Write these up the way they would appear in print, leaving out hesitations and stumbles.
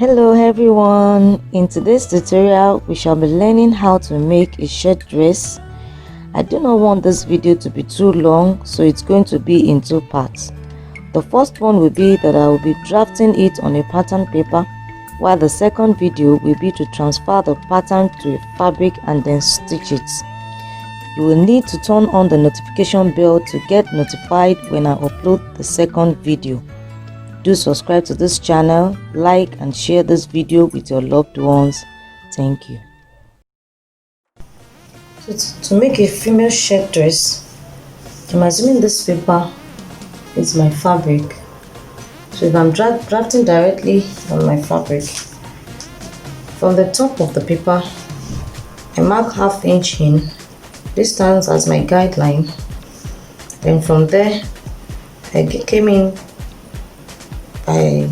Hello everyone, in today's tutorial we shall be learning how to make a shirt dress. I do not want this video to be too long, so it's going to be in two parts. The first one will be that I will be drafting it on a pattern paper, while the second video will be to transfer the pattern to a fabric and then stitch it. You will need to turn on the notification bell to get notified when I upload the second video. Do subscribe to this channel, like and share this video with your loved ones. Thank you. So to make a female shirt dress, I'm assuming this paper is my fabric. So if I'm drafting directly on my fabric, from the top of the paper, I mark ½ inch in. This stands as my guideline. Then from there, I came in by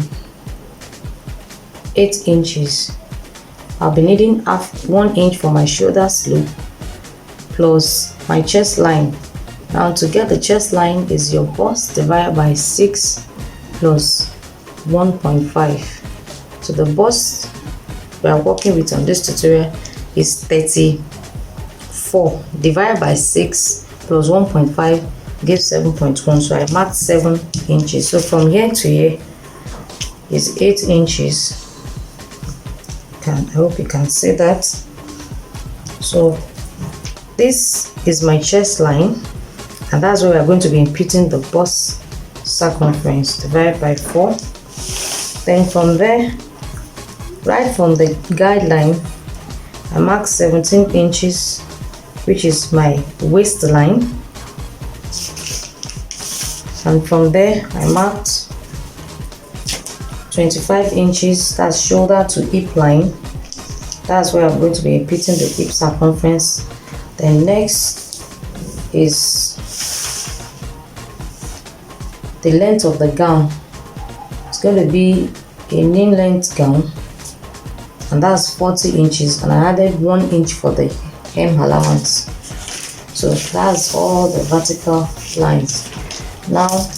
8 inches. I'll be needing 1 inch for my shoulder slope plus my chest line. Now to get the chest line is your bust divided by 6 plus 1.5. So the bust we are working with on this tutorial is 34 divided by 6 plus 1.5 gives 7.1. So I marked 7 inches. So from here to here is 8 inches. I hope you can see that. So this is my chest line, and that's where we are going to be imputing the bust circumference divided by 4. Then from there, right from the guideline, I mark 17 inches, which is my waistline, and from there I marked 25 inches, that's shoulder to hip line. That's where I'm going to be repeating the hip circumference. Then next is the length of the gown. It's going to be a knee length gown, and that's 40 inches, and I added 1 inch for the hem allowance. So that's all the vertical lines. Now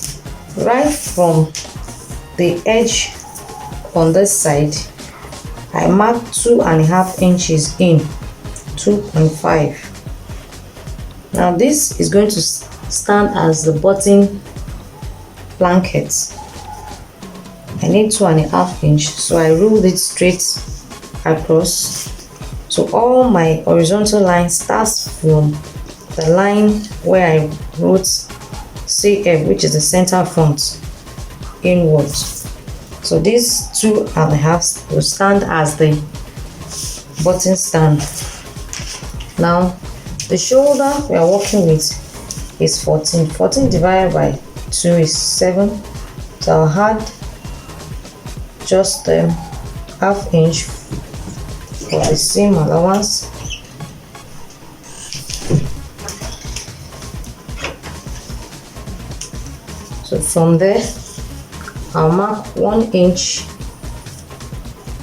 right from the edge on this side, I marked 2.5 inches in, 2.5. Now this is going to stand as the bottom blanket. I need 2.5 inches, so I ruled it straight across. So all my horizontal line starts from the line where I wrote CF, which is the center front, inwards. So these 2.5 will stand as the button stand. Now the shoulder we are working with is 14. 14 divided by 2 is 7. So I'll add just ½ inch for the seam allowance. So from there, I'll mark 1 inch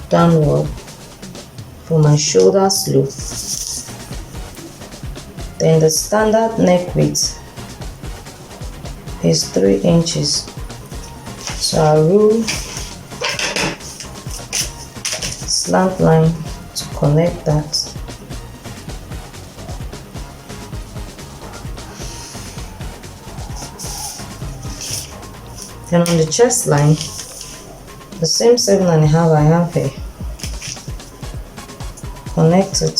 downward for my shoulder slope. Then the standard neck width is 3 inches. So I'll rule slant line to connect that. Then on the chest line, the same 7.5 I have here, connect it,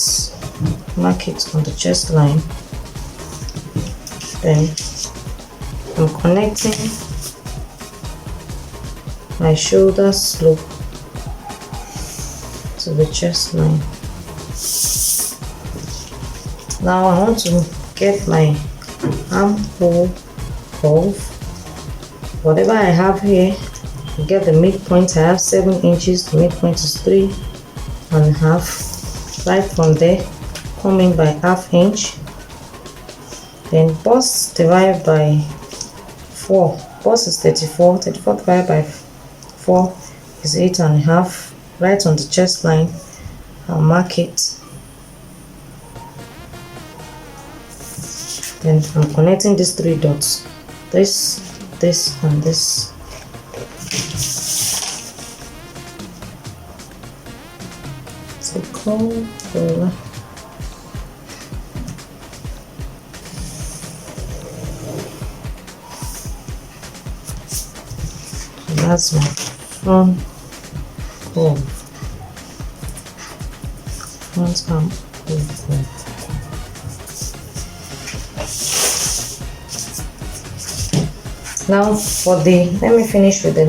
mark it on the chest line. Then I'm connecting my shoulder slope to the chest line. Now I want to get my armhole curve. Whatever I have here, get the midpoint. I have 7 inches, the midpoint is 3.5. Right from there, come in by ½ inch. Then bust divided by 4. Bust is 34. 34 divided by 4 is 8.5. Right on the chest line, I'll mark it. Then I'm connecting these 3 dots. This and this. collar. That's my front hole. Front arm open. Now for let me finish with the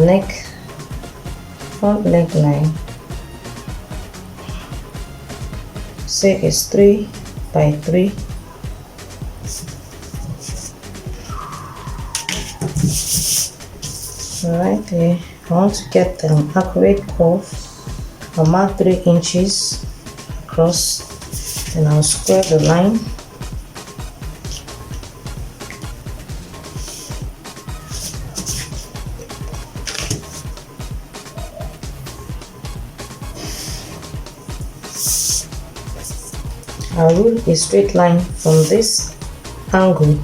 front neckline. Say it's 3 by 3. Right there, I want to get an accurate curve. I'll mark 3 inches across, and I'll square the line. I'll rule a straight line from this angle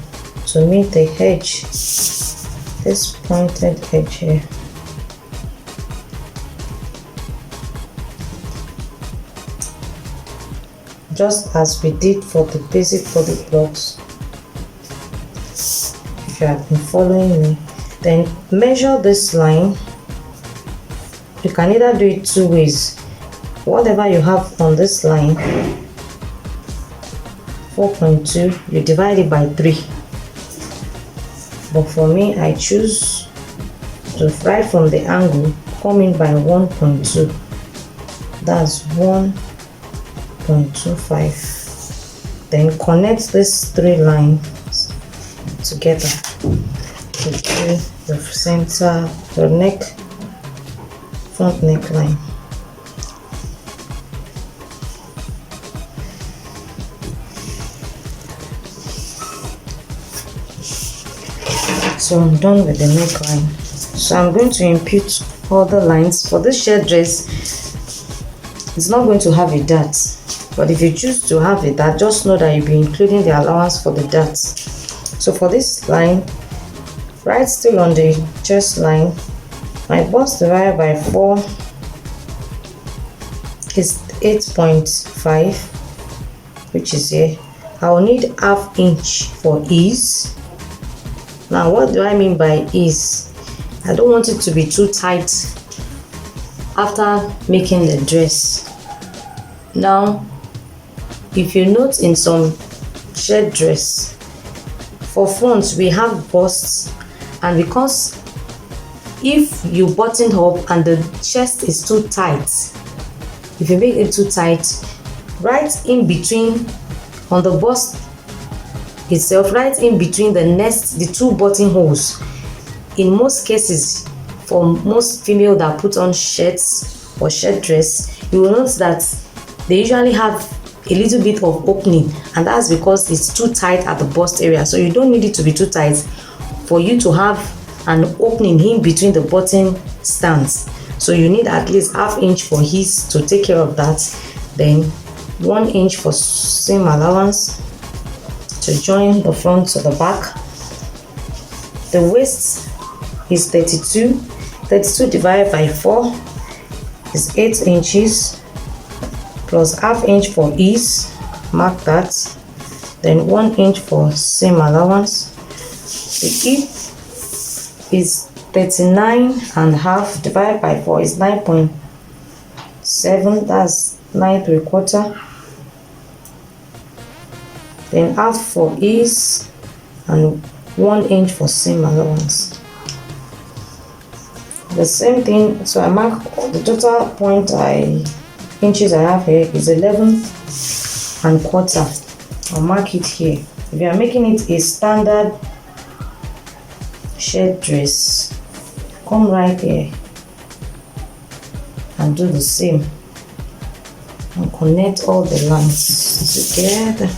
to meet the edge, this pointed edge here. Just as we did for the basic body blocks. If you have been following me, then measure this line. You can either do it 2 ways. Whatever you have on this line, 4.2, you divide it by 3. But for me, I choose to right from the angle, come in by 1.2. That's 1.25. Then connect these 3 lines together to do the center, the front neckline. So I'm done with the neckline. So I'm going to impute all the lines. For this shirt dress, it's not going to have a dart, but if you choose to have a dart, just know that you'll be including the allowance for the darts. So for this line, right still on the chest line, my bust divided by 4 is 8.5, which is here. I will need ½ inch for ease. Now, what do I mean by ease? I don't want it to be too tight after making the dress. Now, if you note in some shirt dress, for front we have busts, and because if you button up and the chest is too tight, if you make it too tight, right in between on the bust itself, right in between the 2 buttonholes, in most cases, for most female that put on shirts or shirt dress, you will notice that they usually have a little bit of opening, and that's because it's too tight at the bust area. So you don't need it to be too tight for you to have an opening in between the button stands. So you need at least ½ inch for ease to take care of that. Then 1 inch for seam allowance to join the front to the back. The waist is 32. 32 divided by 4 is 8 inches plus ½ inch for ease. Mark that. Then 1 inch for seam allowance. The hip is 39.5 divided by 4 is 9.7. That's 9¾ Then half for ease and 1 inch for seam allowance. The same thing, so I mark the total inches I have here is 11¼ I'll mark it here. If you are making it a standard shirt dress, come right here and do the same and connect all the lines together.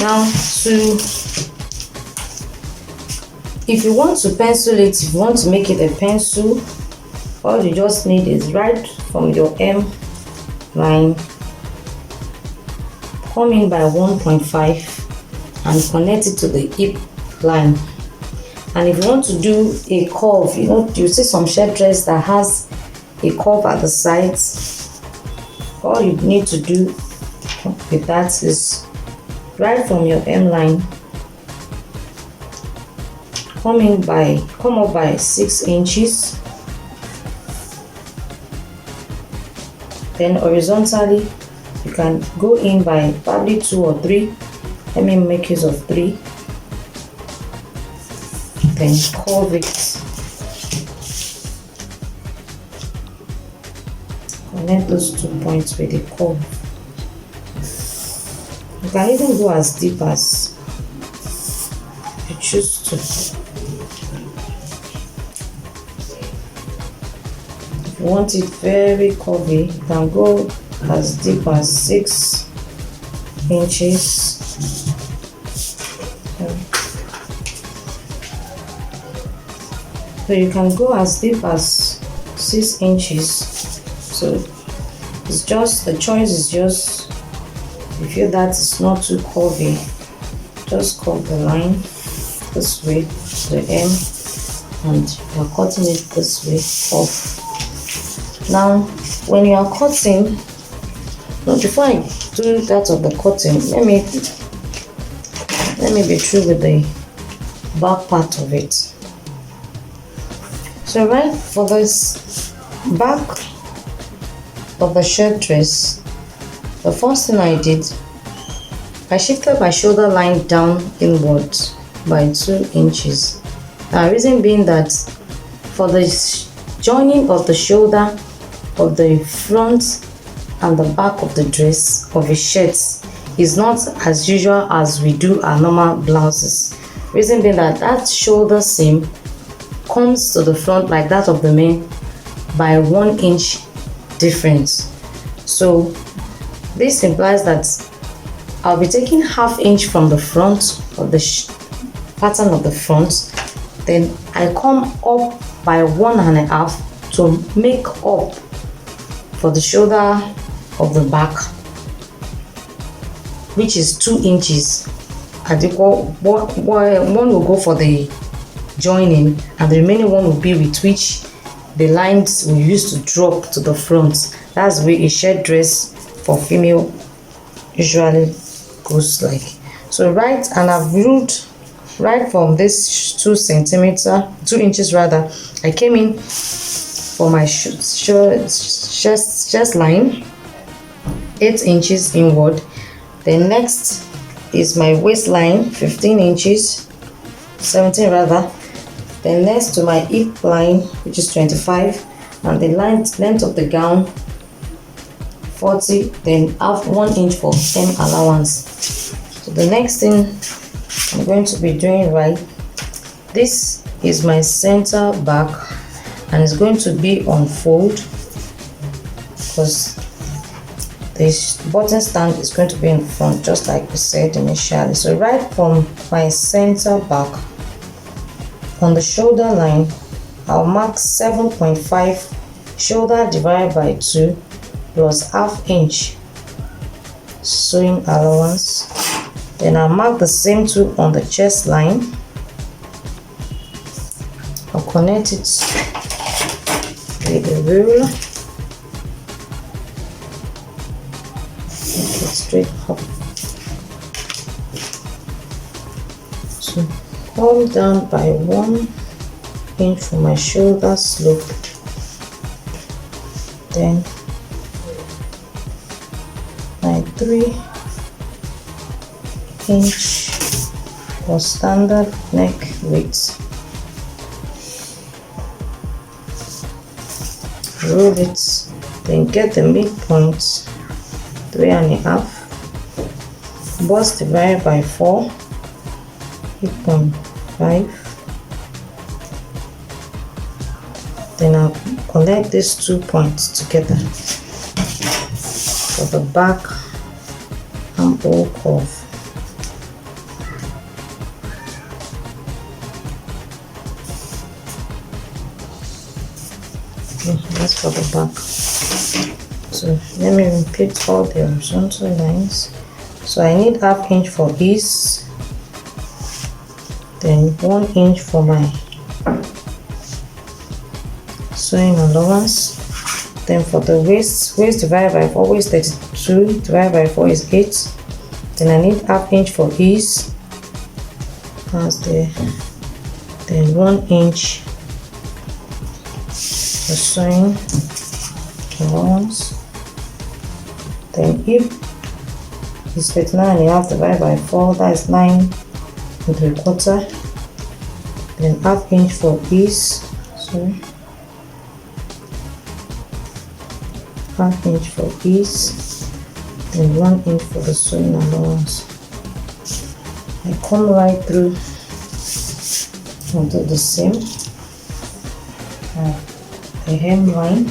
Now, if you want to pencil it, if you want to make it a pencil, all you just need is right from your hem line, come in by 1.5 and connect it to the hip line. And if you want to do a curve, you see some shirt dress that has a curve at the sides, all you need to do with that is right from your hem line, come up by 6 inches, then horizontally you can go in by probably 2 or 3. Let me make use of 3. Then curve it, connect those 2 points with a curve. You can even go as deep as you choose to. If you want it very curvy, you can go as deep as 6 inches. So you can go as deep as 6 inches. So it's just, the choice is just, if you feel that it's not too curvy, just curve the line this way to the hem, and you are cutting it this way off. Now, when you are cutting, before I do that of the cutting, let me be through with the back part of it. So right for this back of the shirt dress, the first thing I did, I shifted my shoulder line down inwards by 2 inches. Now, reason being that for the joining of the shoulder of the front and the back of the dress of a shirt is not as usual as we do our normal blouses. Reason being that shoulder seam comes to the front like that of the men by 1 inch difference. So this implies that I'll be taking ½ inch from the front of the pattern of the front, then I come up by 1.5 to make up for the shoulder of the back, which is 2 inches. One will go for the joining and the remaining one will be with which the lines we use to drop to the front. That's the way a shirt dress for female usually goes like. So and I've ruled right from this 2 inches rather. I came in for my chest line 8 inches inward. Then next is my waistline 15 inches, 17 rather. Then next to my hip line, which is 25, and the length of the gown 40, then have 1 inch for hem allowance. So the next thing I'm going to be doing this is my center back, and it's going to be on fold because this button stand is going to be in front, just like we said initially. So right from my center back, on the shoulder line, I'll mark 7.5 shoulder divided by 2 plus ½ inch sewing allowance. Then I'll mark the same 2 on the chest line. I'll connect it with a ruler. Make it straight up. So come down by 1 inch from my shoulder slope, then my 3 inch for standard neck width. Roll it, then get the midpoint 3.5, bust divided by 4, 8.5. Then I'll connect these 2 points together for the back armhole curve. That's for the back. So let me repeat all the horizontal lines. So I need ½ inch for this, then 1 inch for my sewing allowance. Then for the waist divided by 4, waist 32 divided by 4 is 8. Then I need ½ inch for ease, that's there. Then 1 inch for sewing allowance. Then if it's 39.5 divided by 4, that is 9 3/4. Then ½ inch for ease, sorry, ½ inch for ease, then 1 inch for the sewing allowance. I come right through and do the same. The hemline,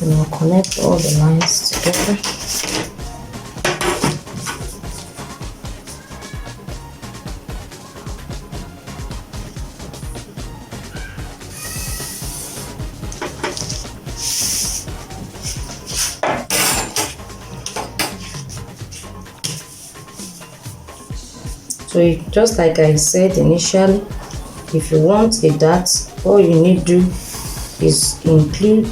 and I'll connect all the lines together. So just like I said initially, if you want a dart, all you need to do is include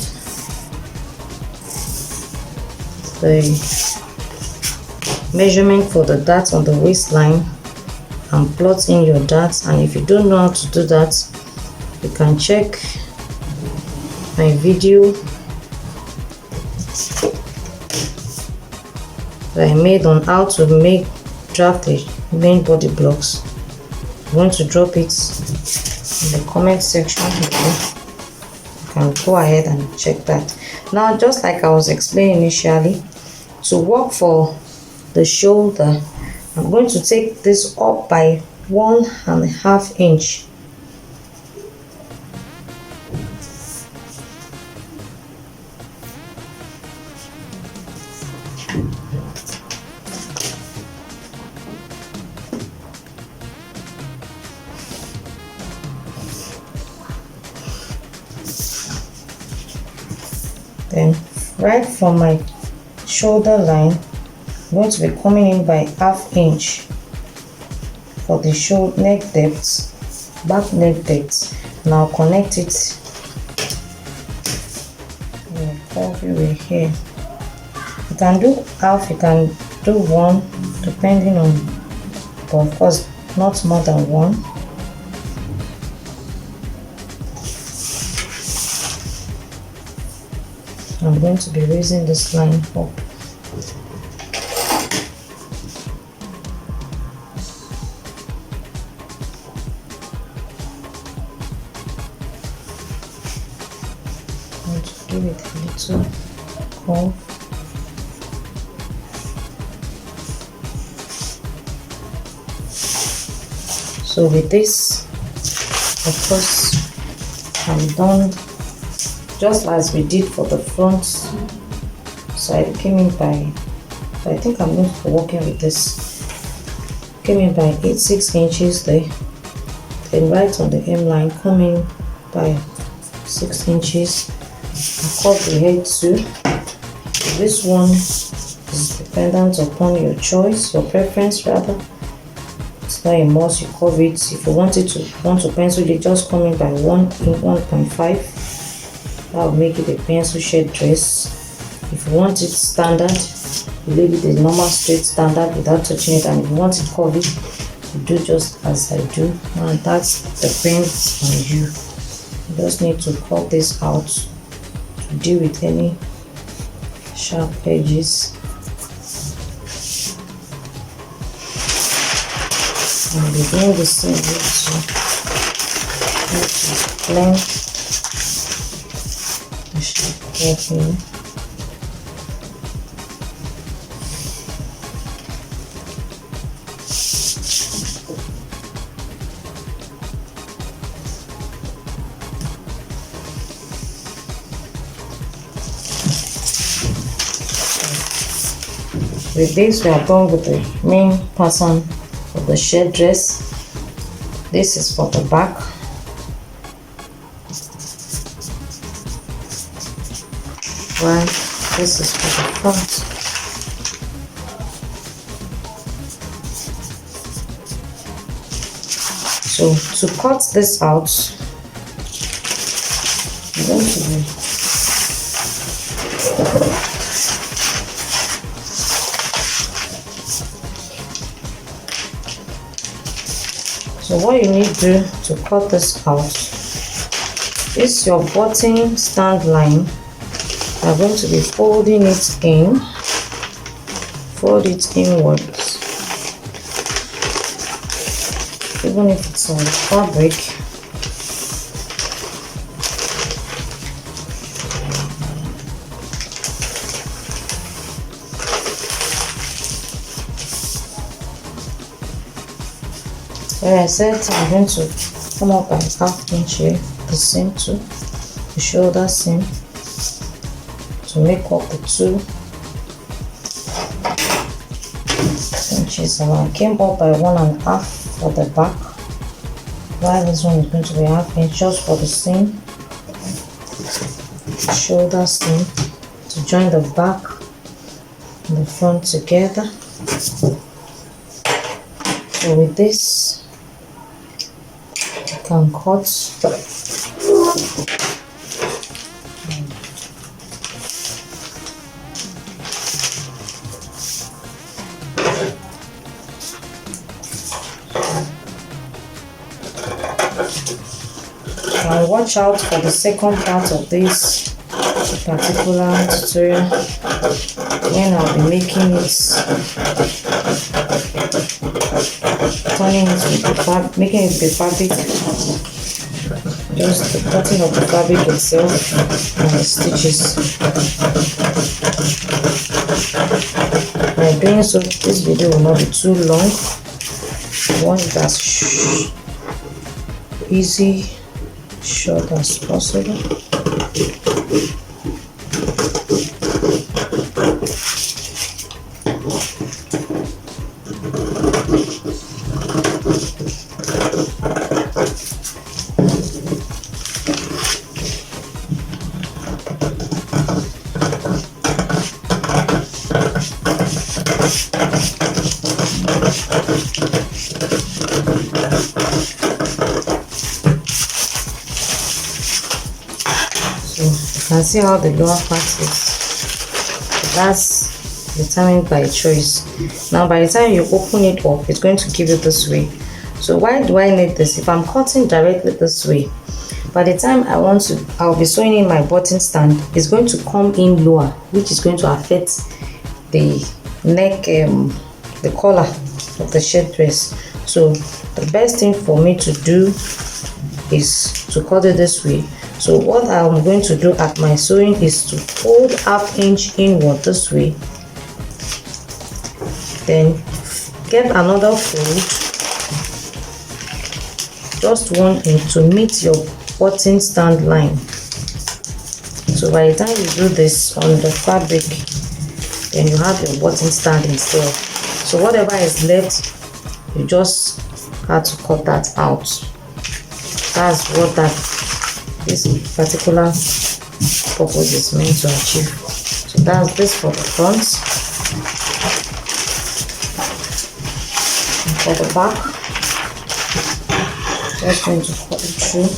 the measurement for the dart on the waistline and plot in your darts. And if you don't know how to do that, you can check my video that I made on how to draft a main body blocks. I'm going to drop it in the comment section below. You can go ahead and check that. Now, just like I was explaining initially, to work for the shoulder, I'm going to take this up by 1½ inch. Then right from my shoulder line, I'm going to be coming in by ½ inch for the shoulder neck depth, back neck depth. Now connect it everywhere here. You can do half, you can do 1, depending on, but of course not more than 1. I'm going to be raising this line up. I'm going to give it a little curve. So with this, of course, I'm done. Just as we did for the front side, came in by, I think I'm going to be working with this, came in by 6 inches there. Then right on the hemline, come in by 6 inches. And cut the head too. This one is dependent upon your choice, your preference rather. It's not a must, you curve it. If you want to pencil it, just come in by 1.5. That will make it a pencil shade dress. If you want it standard, you leave it a normal straight standard without touching it, and if you want it curvy, you do just as I do. And that depends on you. You just need to cut this out to deal with any sharp edges. And be doing the same way to blend carefully. With this, we are done with the main pattern of the shirt dress. This is for the back. While this is for the front. So to cut this out, I'm going to do so what you need to do to cut this out is your button stand line. I'm going to be folding it in, fold it inwards, even if it's on the fabric. Where I said I'm going to come up by ½ inch here, the seam too, the shoulder seam, to make up the 2 inches. And I came up by 1.5 for the back, while this one is going to be ½ inch just for the seam, shoulder seam, to join the back and the front together. So with this, you can cut and watch out for the second part of this particular tutorial when I'll be making it, turning it with the fabric, making it the fabric, just the cutting of the fabric itself and the stitches. By doing so, this video will not be too long. I want it as easy, short as possible. You can see how the lower part is. That's determined by choice. Now by the time you open it up, it's going to give you this way. So why do I need this? If I'm cutting directly this way, by the time I'll be sewing in my button stand, it's going to come in lower, which is going to affect the neck, the collar of the shirt dress. So the best thing for me to do is to cut it this way. So what I'm going to do at my sewing is to fold ½ inch inward this way, then get another fold, just 1 inch, to meet your button stand line. So by the time you do this on the fabric, then you have your button stand instead. So whatever is left, you just have to cut that out. That's what this particular purpose is meant to achieve. So that's this for the front. And for the back, just going to cut it through.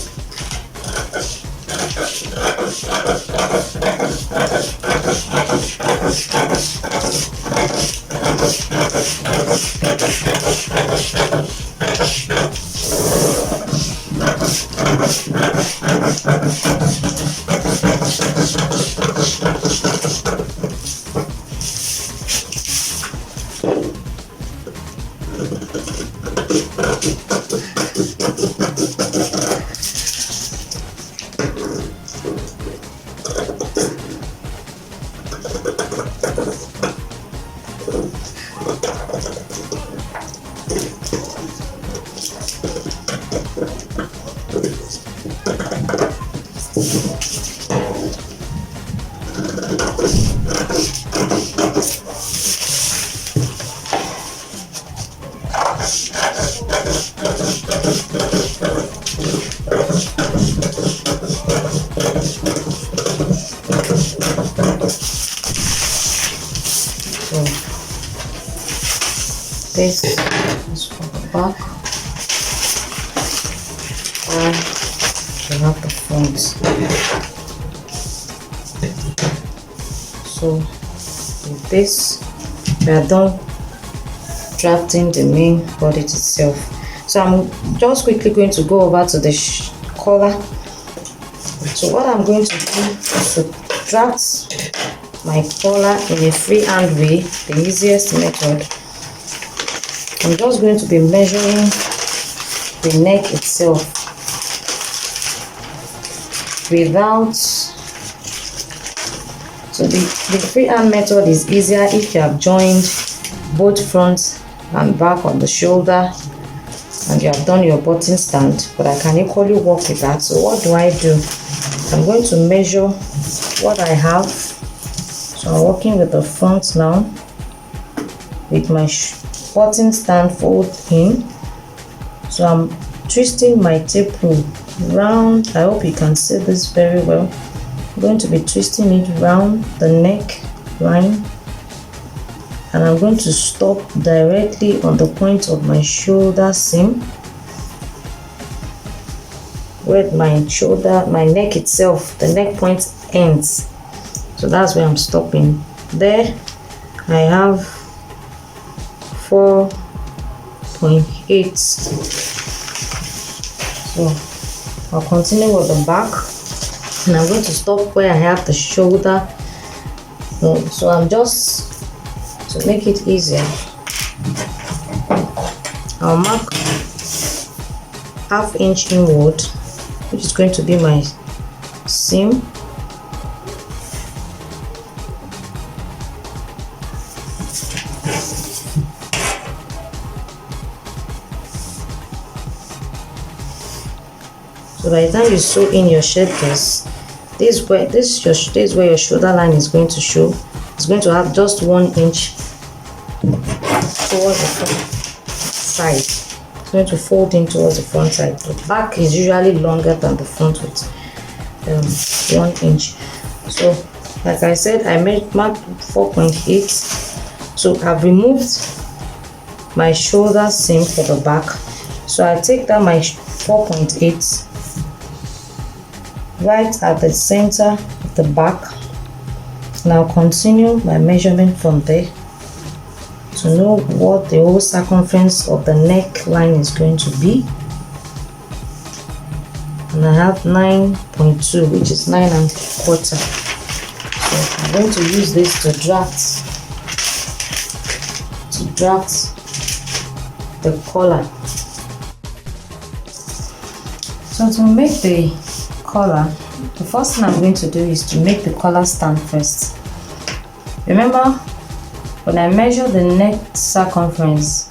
this is for the back, and we have the front. So with this, we are done drafting the main body itself. So I'm just quickly going to go over to the collar. So what I'm going to do is to draft my collar in a freehand way, the easiest method. I'm just going to be measuring the neck itself without, so the freehand method is easier if you have joined both front and back on the shoulder and you have done your button stand, but I can equally work with that. So what do? I'm going to measure what I have. So I'm working with the front now with my button stand fold in. So I'm twisting my tape rule round. I hope you can see this very well. I'm going to be twisting it round the neck line, and I'm going to stop directly on the point of my shoulder seam where my neck itself, the neck point ends. So that's where I'm stopping. There I have 4.8. So I'll continue with the back, and I'm going to stop where I have the shoulder. So I'm just, to make it easier, I'll mark ½ inch inward, which is going to be my seam. So by the time you sew in your shape piece, this is where your shoulder line is going to show. It's going to have just 1 inch towards the front side. It's going to fold in towards the front side. The back is usually longer than the front with 1 inch. So like I said, I marked 4.8. So I've removed my shoulder seam for the back. So I take that my 4.8 right at the center of the back. Now continue my measurement from there to know what the whole circumference of the neckline is going to be. And I have 9.2, which is 9¼ So I'm going to use this to draft the collar. So to make the collar, the first thing I'm going to do is to make the collar stand first. Remember, when I measured the neck circumference,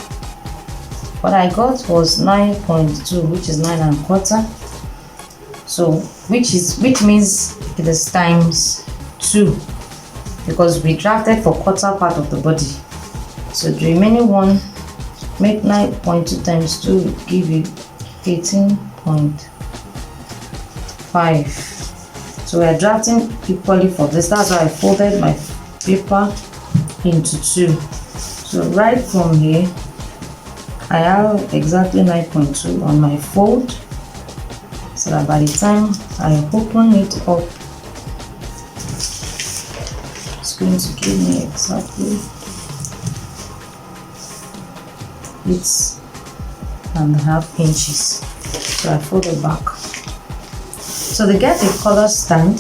what I got was 9.2, which is 9¼ So which means it is times 2, because we drafted for quarter part of the body. So the remaining one, make 9.2 times 2 give you 18.5. So we are drafting equally for this. That's why I folded my paper into 2. So right from here, I have exactly 9.2 on my fold, so that by the time I open it up, it's going to give me exactly 8.5 inches. So I fold it back. So to get a collar stand,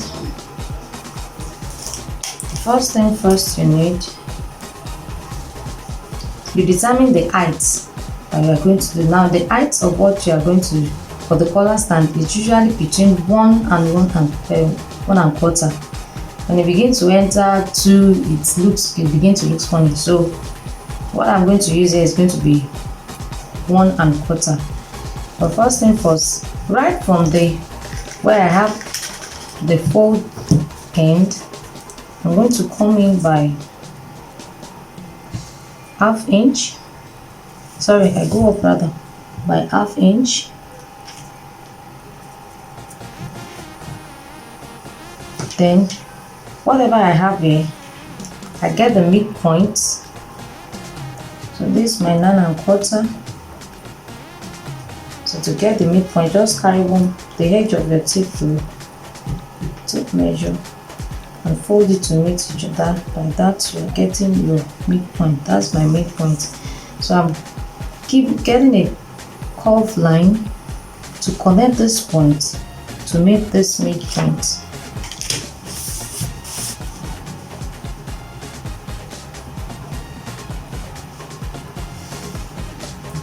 first thing first, you determine the height that you are going to do. Now the height of what you are going to for the collar stand is usually between 1 and 1¼ When you begin to enter 2, it begins to look funny. So what I'm going to use here is going to be 1¼ But first thing first, right from the where I have the fold end, I'm going to come in by ½ inch. Sorry, I go up rather by ½ inch. Then whatever I have here, I get the midpoint. So this this is my 9¼ so to get the midpoint, just carry the edge of your tape measure and fold it to meet each other. By that you're getting your midpoint. That's my midpoint. So I'm getting a curved line to connect this point to make this midpoint.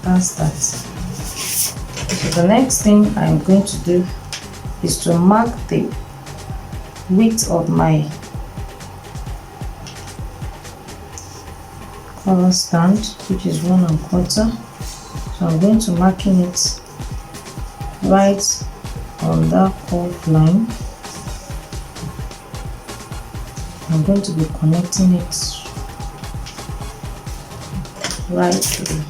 That's that. So the next thing I'm going to do is to mark the width of my color stand, which is 1¼ so I'm going to marking it right on that curved line. I'm going to be connecting it right through.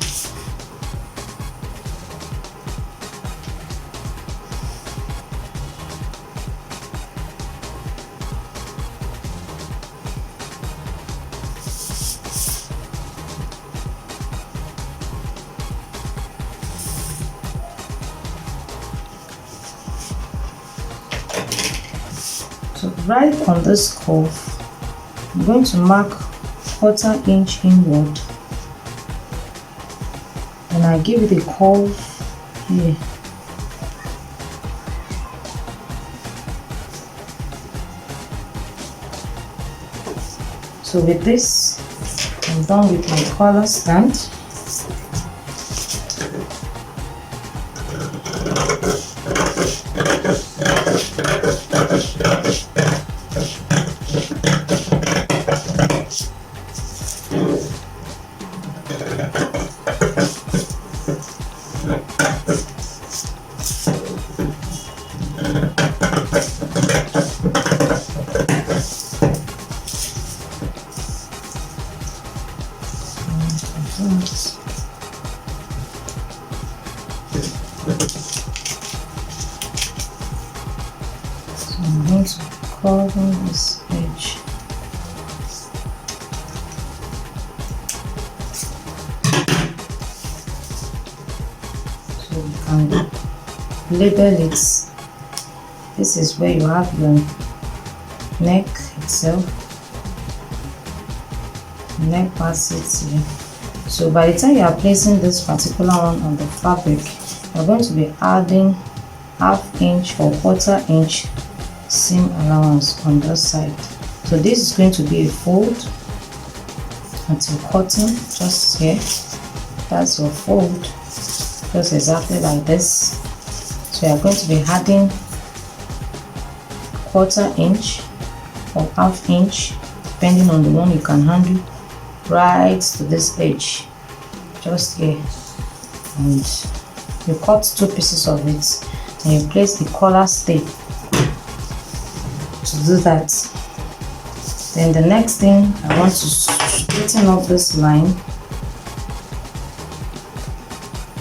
So right on this curve, I'm going to mark 1/4 inch inward, and I give it a curve here. So with this, I'm done with my color stand. So I'm going to cover this edge. So you can label it. This is where you have your neck itself. Neck passes here. So by the time you are placing this particular one on the fabric, you're going to be adding 1/2 inch or 1/4 inch seam allowance on this side. So this is going to be a fold until cutting, just here. That's your fold, just exactly like this. So you're going to be adding 1/4 inch or 1/2 inch, depending on the one you can handle, right to this edge, just here, and you cut 2 pieces of it and you place the collar stay to do that. Then the next thing, I want to straighten up this line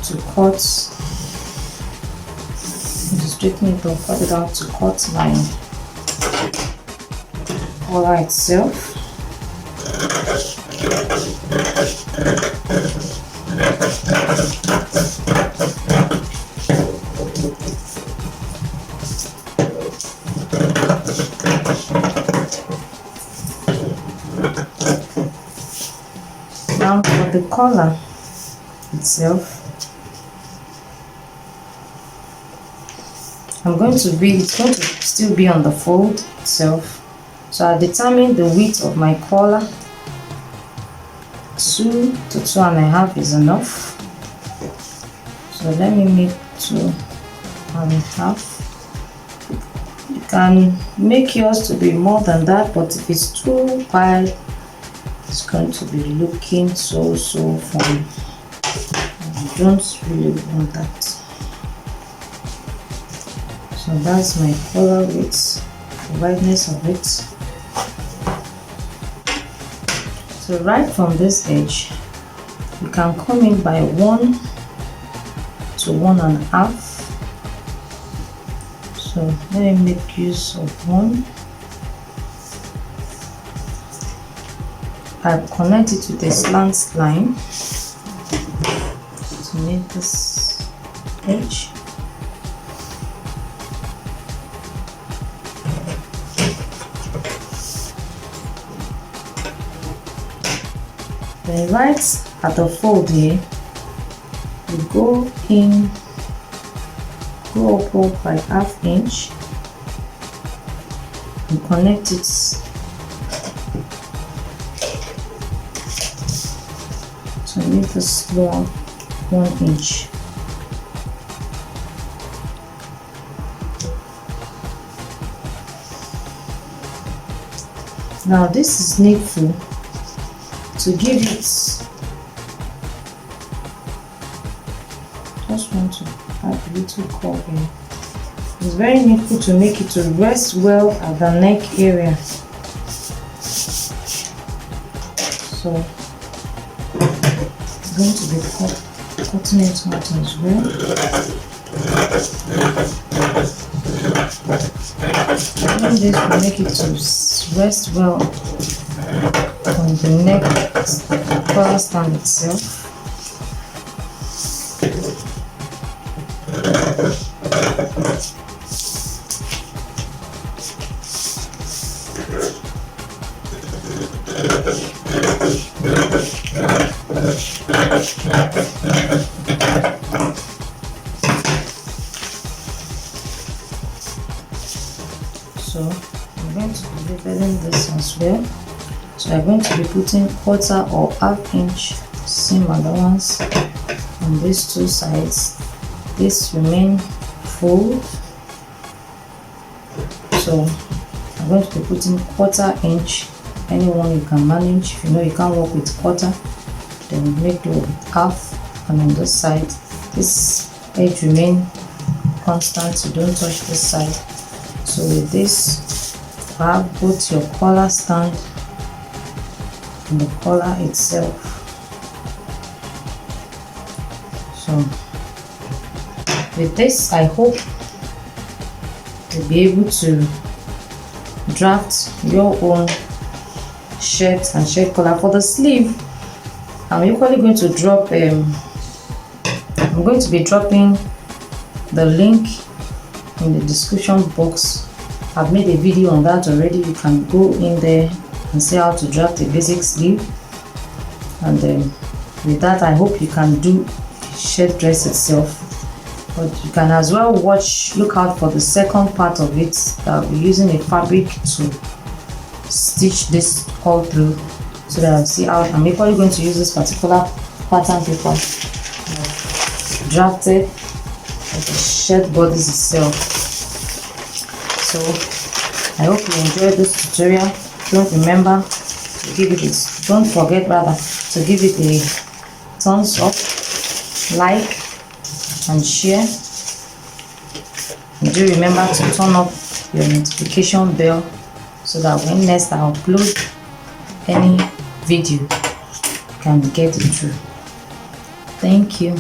to cut, to straighten it up, cut it out to cut line collar itself. Now for the collar itself, it's going to still be on the fold itself. So I determine the width of my collar. 2 to 2.5 is enough. So let me make 2.5. You can make yours to be more than that, but if it's too wide, it's going to be looking so funny. I don't really want that. So that's my collar width, the wideness of it. So right from this edge, you can come in by 1 to 1.5. So let me make use of 1. I connect it with a slant line. to knit this edge. Then right at the fold here, we go up by ½ inch and connect it to knit this long 1 inch. Now this is needful to give it, just want to add a little curve here. It's very needful to make it to rest well at the neck area. So I'm going to be cutting it out as well. Doing this will make it to rest well on the neck collar stand itself. So I'm going to be leveling this as well. So I'm going to be putting 1/4 or ½ inch seam allowance on these two sides. This remain full, so I'm going to be putting 1/4 inch. Anyone you can manage. If you know you can't work with 1/4, then make do with ½ and on this side this edge remain constant, so don't touch this side. So with this you have both your collar stand and the collar itself. So with this I hope you'll be able to draft your own shirt and shirt collar. For the sleeve, I'm equally going to drop I'm going to be dropping the link in the description box. I've made a video on that already. You can go in there and see how to draft a basic sleeve, and with that I hope you can do shirt dress itself. But you can as well look out for the second part of it. I'll be using a fabric to stitch this all through, so that I'll see how I'm equally going to use this particular pattern paper drafted of the shirt bodies itself. So I hope you enjoyed this tutorial. Don't forget rather to give it a thumbs up, like and share. And do remember to turn up your notification bell so that when next I upload any video you can get it through. Thank you.